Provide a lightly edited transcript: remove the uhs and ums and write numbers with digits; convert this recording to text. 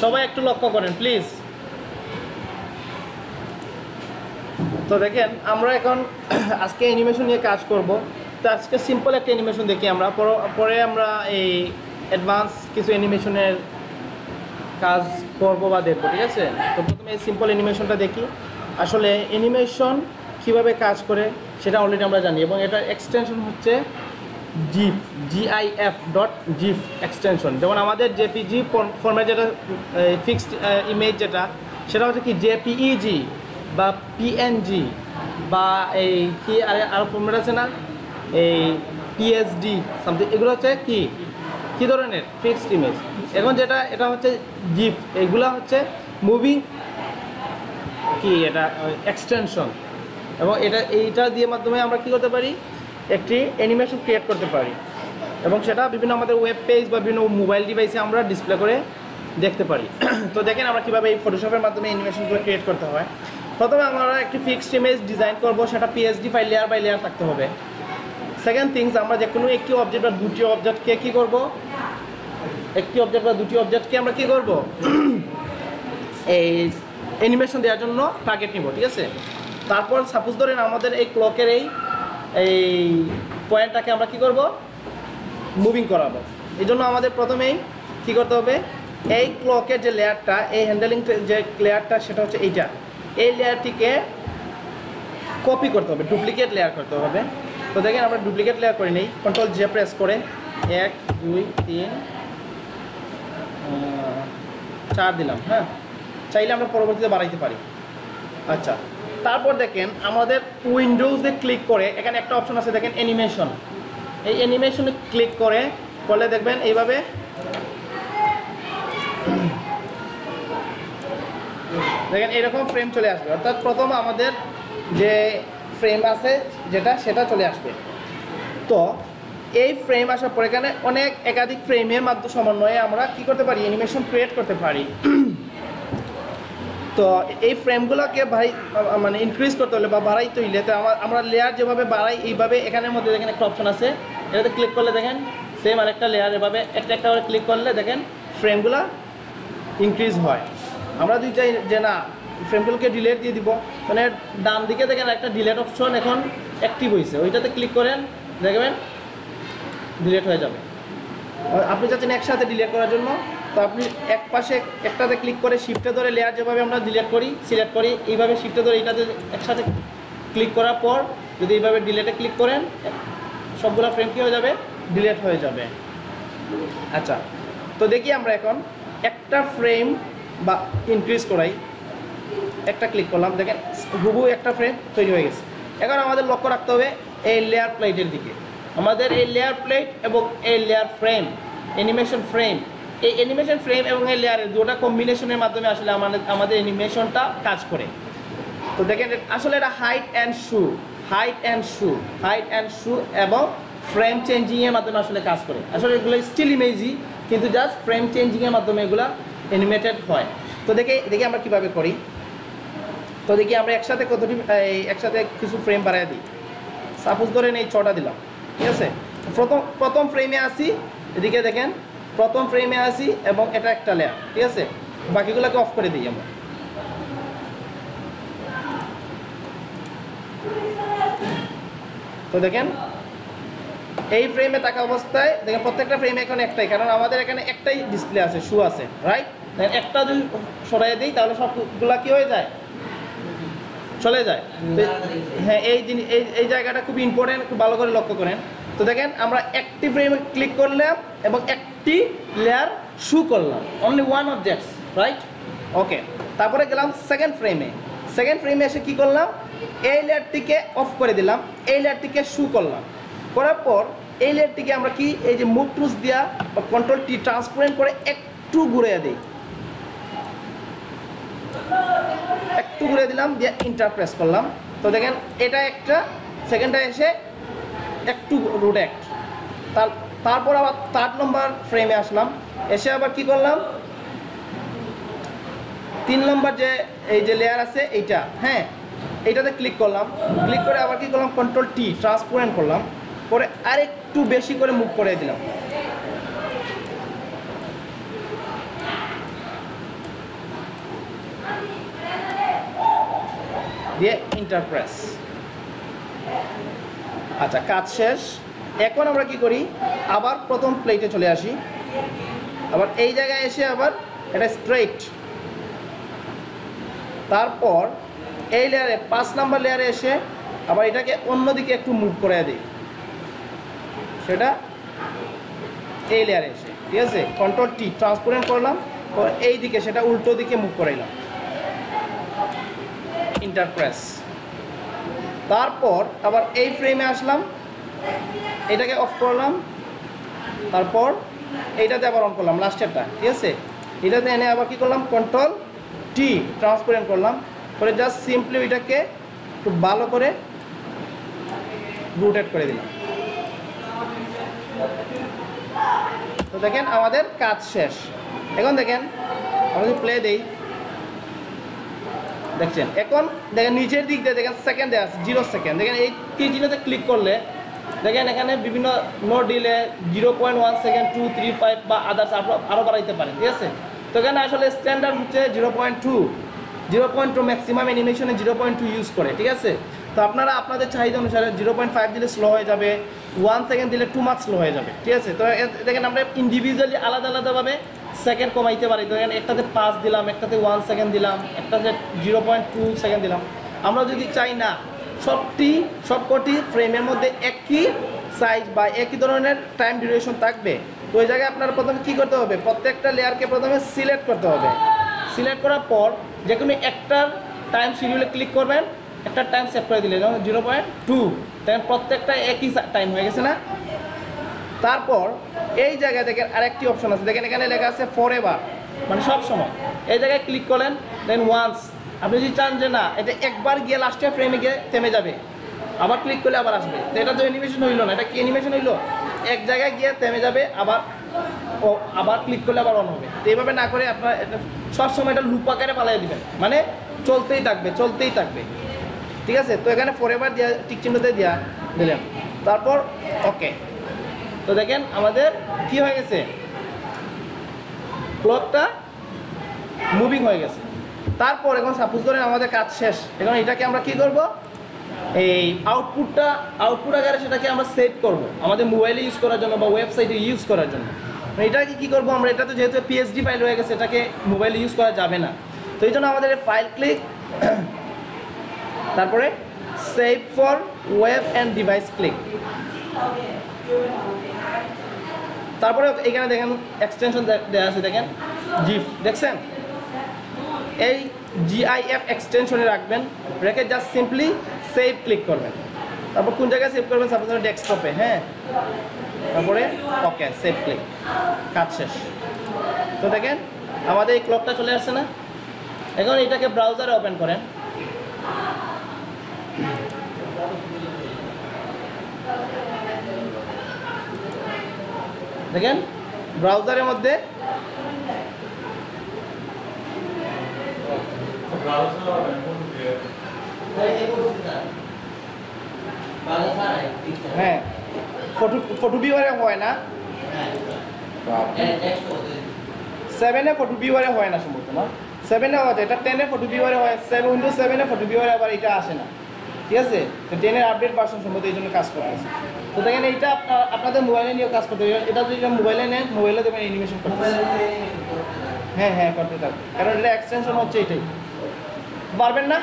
সবাই একটু লক্ষ্য করেন প্লিজ। তো দেখেন আমরা এখন আজকে অ্যানিমেশন নিয়ে কাজ করব। তো আজকে সিম্পল একটা অ্যানিমেশন দেখি আমরা, পরে আমরা এই অ্যাডভান্স কিছু অ্যানিমেশনের কাজ করব বা দেখব, ঠিক আছে? তো প্রথমে এই সিম্পল অ্যানিমেশনটা দেখি। আসলে অ্যানিমেশন কীভাবে কাজ করে সেটা অলরেডি আমরা জানি, এবং এটার এক্সটেনশন হচ্ছে জিফ, GIF এক্সটেনশন। যেমন আমাদের জেপিজি ফর্ম্যাট যেটা ফিক্সড ইমেজ যেটা, সেটা হচ্ছে কি JPEG বা PNG বা এই কি আর ফর্ম্যাট আছে না, এই PSD সামথিং, এগুলো হচ্ছে কি ধরনের ফিক্সড ইমেজ। এখন এটা হচ্ছে জিফ, এগুলো হচ্ছে মুভিং এটা এক্সটেনশন, এবং এইটা দিয়ে মাধ্যমে আমরা কি করতে পারি, একটি অ্যানিমেশন ক্রিয়েট করতে পারি, এবং সেটা বিভিন্ন আমাদের ওয়েব পেজ বা বিভিন্ন মোবাইল ডিভাইসে আমরা ডিসপ্লে করে দেখতে পারি। তো দেখেন আমরা কীভাবে এই ফটোশপের মাধ্যমে অ্যানিমেশনগুলো ক্রিয়েট করতে হয়। প্রথমে আমরা একটি ফিক্সড ইমেজ ডিজাইন করব, সেটা PSD file layer by layer থাকতে হবে। সেকেন্ড থিংস, আমরা যে কোনো একটি অবজেক্ট বা দুটি অবজেক্টকে কী করব, একটি অবজেক্ট বা দুটি অবজেক্টকে আমরা কী করব, এই অ্যানিমেশন দেওয়ার জন্য টার্গেট নিব, ঠিক আছে? তারপর সাপোজ ধরেন আমাদের এই ক্লকের এই পয়েন্টটাকে আমরা কী করব, মুভিং করাবো। এই জন্য আমাদের প্রথমেই কী করতে হবে, এই ক্লকের যে লেয়ারটা, এই হ্যান্ডেলিং যে লেয়ারটা, সেটা হচ্ছে এইটা, এই লেয়ারটিকে কপি করতে হবে, ডুপ্লিকেট লেয়ার করতে হবে। তো দেখেন আমরা ডুপ্লিকেট লেয়ার করে নিই, Ctrl J প্রেস করে 1 2 3 4 দিলাম। হ্যাঁ, চাইলে আমরা পরবর্তীতে বাড়াইতে পারি। আচ্ছা, তারপর দেখেন আমাদের উইন্ডোজে ক্লিক করে এখানে একটা অপশন আছে, দেখেন অ্যানিমেশন। এই অ্যানিমেশনে ক্লিক করলে দেখবেন এইভাবে দেখেন এরকম ফ্রেম চলে আসবে। অর্থাৎ প্রথম আমাদের যে ফ্রেম আছে সেটা চলে আসবে। তো এই ফ্রেম আসার পর এখানে একাধিক ফ্রেমের মাধ্যমে সমন্বয়ে আমরা কি করতে পারি, অ্যানিমেশন ক্রিয়েট করতে পারি। তো এই ফ্রেমগুলোকে মানে ইনক্রিজ করতে হলে বা বাড়াইতে হইলে, তো আমরা লেয়ার যেভাবে বাড়াই, এইভাবে এখানের মধ্যে দেখেন একটা অপশন আছে, এটাতে ক্লিক করলে দেখেন সেম আরেকটা লেয়ার, এভাবে একটা করে ক্লিক করলে দেখেন ফ্রেমগুলো ইনক্রিজ হয়। আমরা যদি চাই যে না ফ্রেমগুলোকে ডিলেট দিয়ে দিব, মানে ডান দিকে দেখেন একটা ডিলেট অপশন এখন অ্যাক্টিভ হয়েছে, ওইটাতে ক্লিক করেন দেখবেন ডিলেট হয়ে যাবে। আপনি চাচ্ছেন একসাথে ডিলেট করার জন্য, তো আপনি এক পাশে একটাতে ক্লিক করে শিফটে ধরে লেয়ার যেভাবে আমরা ডিলেট করি সিলেক্ট করি, এইভাবে শিফটে ধরে এইটাতে একসাথে ক্লিক করার পর যদি এইভাবে ডিলেটে ক্লিক করেন, সবগুলো ফ্রেম কী হয়ে যাবে, ডিলেট হয়ে যাবে। আচ্ছা, তো দেখি আমরা এখন একটা ফ্রেম বা ইনক্রিজ করাই, একটা ক্লিক করলাম, দেখেন হুবহু একটা ফ্রেম তৈরি হয়ে গেছে। এখন আমাদের লক্ষ্য রাখতে হবে এই লেয়ার প্লেটের দিকে। আমাদের এই লেয়ার প্লেট এবং এই লেয়ার ফ্রেম, অ্যানিমেশন ফ্রেম, এই অ্যানিমেশন ফ্রেম এবং এই লেয়ারের দুটো কম্বিনেশনের মাধ্যমে আসলে আমাদের অ্যানিমেশনটা কাজ করে। তো দেখেন আসলে এটা হাইট অ্যান্ড শু এবং ফ্রেম চেঞ্জিংয়ের মাধ্যমে আসলে কাজ করে। আসলে এগুলো স্টিল ইমেজই, কিন্তু জাস্ট ফ্রেম চেঞ্জিংয়ের মাধ্যমে এগুলো অ্যানিমেটেড হয়। তো দেখি আমরা কীভাবে করি। তো দেখি আমরা একসাথে কিছু ফ্রেম বাড়াই দিই। সাপোজ ধরেন এই 6টা দিলাম, ঠিক আছে? প্রথম ফ্রেমে আসি, এদিকে দেখেন প্রথম ফ্রেমে আসি এবং এটা একটা লেয়ার, ঠিক আছে? বাকিগুলোকে অফ করে দিই আমরা। তো দেখেন এই ফ্রেমে থাকা অবস্থায় দেখেন প্রত্যেকটা ফ্রেমে এখন একটাই, কারণ আমাদের এখানে একটাই ডিসপ্লে আছে, শু আছে, রাইট? দেখেন একটা যদি সরাই দিই তাহলে সবগুলা কি হয়ে যায়, চলে যায়। হ্যাঁ, এই জায়গাটা খুব ইম্পর্টেন্ট, খুব ভালো করে লক্ষ্য করেন। তো দেখেন আমরা একটি ফ্রেমে ক্লিক করলাম এবং একটি লেয়ার শু করলাম, অনলি ওয়ান অবজেক্টস, রাইট? ওকে, তারপরে গেলাম সেকেন্ড ফ্রেমে এসে কি করলাম, এই লেয়ারটিকে অফ করে দিলাম, এই লেয়ারটিকে শু করলাম, করার পর এই লেয়ারটিকে আমরা কি এই যে মুভ টুলস দিয়া বা Ctrl T ট্রান্সপারেন্ট করে একটু ঘুরিয়ে দিই, একটু ঘুরে দিলাম, দিয়ে ইন্টার প্রেস করলাম। তো দেখেন এটা একটা, সেকেন্ডটা এসে একটু রোটেট, তারপর আবার 3 নম্বর ফ্রেমে আসলাম, এসে আবার কি করলাম, 3 নম্বর এই যে লেয়ার আছে এইটা, হ্যাঁ এইটাতে ক্লিক করলাম, ক্লিক করে আবার কি করলাম, Ctrl T ট্রান্সপারেন্ট করলাম, করে আরেকটু বেশি করে মুভ করে দিলাম। দিয়ে ইন্টার প্রেস। আচ্ছা, কাজ শেষ। এখন আমরা কি করি, আবার প্রথম প্লেটে চলে আসি, আবার এই জায়গায় এসে আবার এটা স্ট্রেইট, তারপর এই লেয়ারে 5 নাম্বার লেয়ারে এসে আবার এটাকে অন্যদিকে একটু মুভ করে দিই, সেটা এই লেয়ারে এসে, ঠিক আছে, কন্ট্রোল টি ট্রান্সপারেন্ট করলাম, এই দিকে সেটা উল্টো দিকে মুভ করাইলাম, ইন্টার প্রেস। তারপর আবার এই ফ্রেমে আসলাম, এটাকে অফ করলাম, তারপর এইটাতে আবার অন করলাম লাস্টেরটা, ঠিক আছে। এটাতে এনে আবার কি করলাম, কন্ট্রোল টি ট্রান্সপারেন্ট করলাম, করে জাস্ট সিম্পলি এটাকে একটু ভালো করে রোটেট করে দিলাম। তো দেখেন আমাদের কাজ শেষ। এখন দেখেন আমরা যদি প্লে দেই, দেখছেন এখন দেখেন নিচের দিক দিয়ে দেখেন সেকেন্ড দেওয়া আছে 0 সেকেন্ড। দেখেন এই তীর চিহ্নতে ক্লিক করলে দেখেন এখানে বিভিন্ন নো ডিলে 0.1 সেকেন্ড, 2, 3, 5 বা আদার্স আরও বাড়াইতে পারেন, ঠিক আছে। তো এখানে আসলে স্ট্যান্ডার্ড হচ্ছে 0.2 ম্যাক্সিমাম অ্যানিমেশনে 0.2 ইউজ করে, ঠিক আছে। তো আপনারা আপনাদের চাহিদা অনুসারে 0.5 দিলে স্লো হয়ে যাবে, 1 সেকেন্ড দিলে টু মাচ স্লো হয়ে যাবে, ঠিক আছে। তো দেখেন আমরা ইন্ডিভিজুয়ালি আলাদা আলাদাভাবে সেকেন্ড কমাইতে পারি। দেখেন একটাতে 5 দিলাম, একটাতে 1 সেকেন্ড দিলাম, একটাতে 0.2 সেকেন্ড দিলাম। আমরা যদি চাই না সবকটি ফ্রেমের মধ্যে একই সাইজ বা একই ধরনের টাইম ডিউরেশন থাকবে, তো ওই জায়গায় আপনার প্রথমে কী করতে হবে, প্রত্যেকটা লেয়ারকে প্রথমে সিলেক্ট করতে হবে। সিলেক্ট করার পর যে কোনো একটার টাইম শিডিউলে ক্লিক করবেন, একটা টাইম সেট করে দিলে যেমন 0.2, দেখেন প্রত্যেকটা একই টাইম হয়ে গেছে না। তারপর এই জায়গায় দেখেন আরেকটি অপশন আছে, দেখেন এখানে লেখা আছে ফরএভার, মানে সব সময়। এই জায়গায় ক্লিক করলেন, দেন ওয়ান্স, আপনি যদি চান যে না এটা একবার গিয়ে লাস্টের ফ্রেমে গিয়ে থেমে যাবে, আবার ক্লিক করলে আবার আসবে। তো এটা তো অ্যানিমেশন হইলো না, এটা কি অ্যানিমেশন হইলো, এক জায়গায় গিয়ে থেমে যাবে, আবার ক্লিক করলে আবার অন হবে। তো এইভাবে না করে আপনার সবসময় এটা লুপ আকারে পালিয়ে দিবেন, মানে চলতেই থাকবে, ঠিক আছে। তো এখানে ফরএভার দিয়া টিক চিহ্নতে দিলাম, তারপর ওকে। তো দেখেন আমাদের কি হয়ে গেছে, ক্লকটা মুভিং হয়ে গেছে। তারপর এখন সাপোজ করেন আমাদের কাজ শেষ, এখন এটাকে আমরা কি করব, এই আউটপুট আকারে সেটাকে আমরা সেভ করব আমাদের মোবাইলে ইউজ করার জন্য বা ওয়েবসাইটে ইউজ করার জন্য। এটাকে কী করবো আমরা, এটা তো যেহেতু পিএসডি ফাইল হয়ে গেছে, এটাকে মোবাইলে ইউজ করা যাবে না। তো এই জন্য আমাদের ফাইল ক্লিক, তারপরে save for web and device click, তারপরে এখানে দেখেন এক্সটেনশন দেওয়া আছে, দেখেন জিফ, দেখছেন এই GIF এক্সটেনশনে রাখবেন, রেখে জাস্ট সিম্পলি সেভ ক্লিক করবেন। তারপর কোন জায়গায় সেভ করবেন, সাপোজ ডেস্কটপে, হ্যাঁ, তারপরে ওকে সেভ ক্লিক, কাজ শেষ। তো দেখেন আমাদের এই ক্লকটা চলে আসছে না। এখন এটাকে ব্রাউজারে ওপেন করেন, দেখেন ব্রাউজারের মধ্যে হ্যাঁ ফটো ভিউয়ারে হয় না, 7-এ ফটো ভিউয়ারে হয় না সম্ভবত, না 7-এ হয়, এটা 10-এ ফটো ভিউয়ারে হয়, উইন্ডোজ 7-এ ফটো ভিউয়ারে আবার এটা আসে না, ঠিক আছে। তো 10-এর আপডেট ভার্সন সম্ভবত এই জন্য কাজ করতেছে। তো দেখেন এইটা আপনাদের মোবাইলে নিয়েও কাজ করতে হবে। এটা যদি মোবাইলে নেন, মোবাইলে দেবেন অ্যানিমেশন করতে, হ্যাঁ করতে থাকবে, কারণ এটা এক্সটেনশন হচ্ছে এটাই। পারবেন না,